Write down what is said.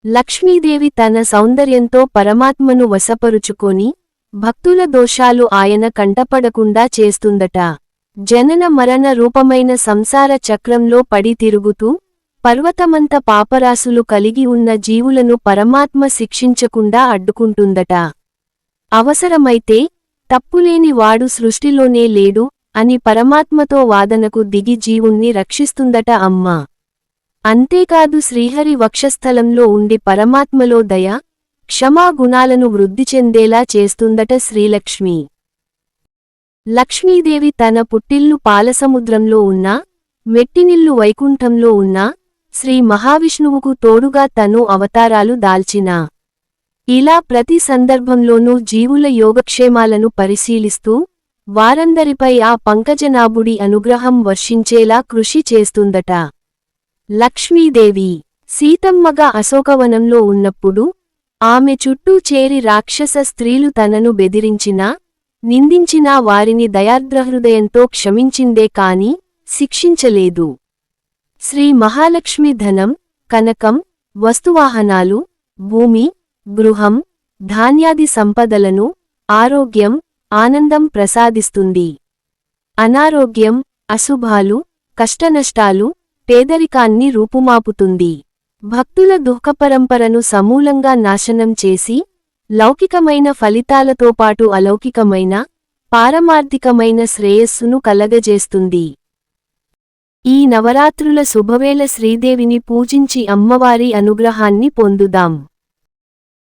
లక్ష్మీదేవి తన సౌందర్యంతో పరమాత్మను వశపరుచుకొని భక్తుల దోషాలు ఆయన కంటపడకుండా చేస్తుందట. జనన మరణ రూపమైన సంసార చక్రంలో పడి తిరుగుతూ పర్వతమంత పాపరాశులు కలిగి ఉన్న జీవులను పరమాత్మ శిక్షించకుండా అడ్డుకుంటుందట. అవసరమైతే తప్పులేని వాడు సృష్టిలోనే లేడు అని పరమాత్మతో వాదనకు దిగి జీవుణ్ణి రక్షిస్తుందట అమ్మ. అంతేకాదు శ్రీహరి వక్షస్థలంలో ఉండి పరమాత్మలో దయ, క్షమా గుణాలను వృద్ధి చెందేలా చేస్తుందట శ్రీలక్ష్మి. లక్ష్మీదేవి తన పుట్టిల్లు పాలసముద్రంలో ఉన్నా, మెట్టినిల్లు వైకుంఠంలో ఉన్నా, శ్రీ మహావిష్ణువుకు తోడుగా తను అవతారాలు దాల్చినా. ఇలా ప్రతి సందర్భంలోనూ జీవుల యోగక్షేమాలను పరిశీలిస్తూ వారందరిపై ఆ పంకజనాభుడి అనుగ్రహం వర్షించేలా కృషి చేస్తుందట. లక్ష్మీదేవి సీతమ్మగా అశోకవనంలో ఉన్నప్పుడు ఆమె చుట్టూ చేరి రాక్షస స్త్రీలు తనను బెదిరించినా, నిందించినా వారిని దయార్ద్రహృదయంతో క్షమించిందే కాని శిక్షించలేదు. శ్రీ మహాలక్ష్మి ధనం, కనకం, వస్తువాహనాలు, భూమి, గృహం, ధాన్యాది సంపదలను, ఆరోగ్యం, ఆనందం ప్రసాదిస్తుంది. అనారోగ్యం, అశుభాలు, కష్టనష్టాలు, పేదరికాన్ని రూపుమాపుతుంది. భక్తుల దుఃఖపరంపరను సమూలంగా నాశనం చేసి లౌకికమైన ఫలితాలతోపాటు అలౌకికమైన, పారమార్థికమైన శ్రేయస్సును కలగజేస్తుంది. ఈ నవరాత్రుల శుభవేళ శ్రీదేవిని పూజించి అమ్మవారి అనుగ్రహాన్ని పొందుదాం.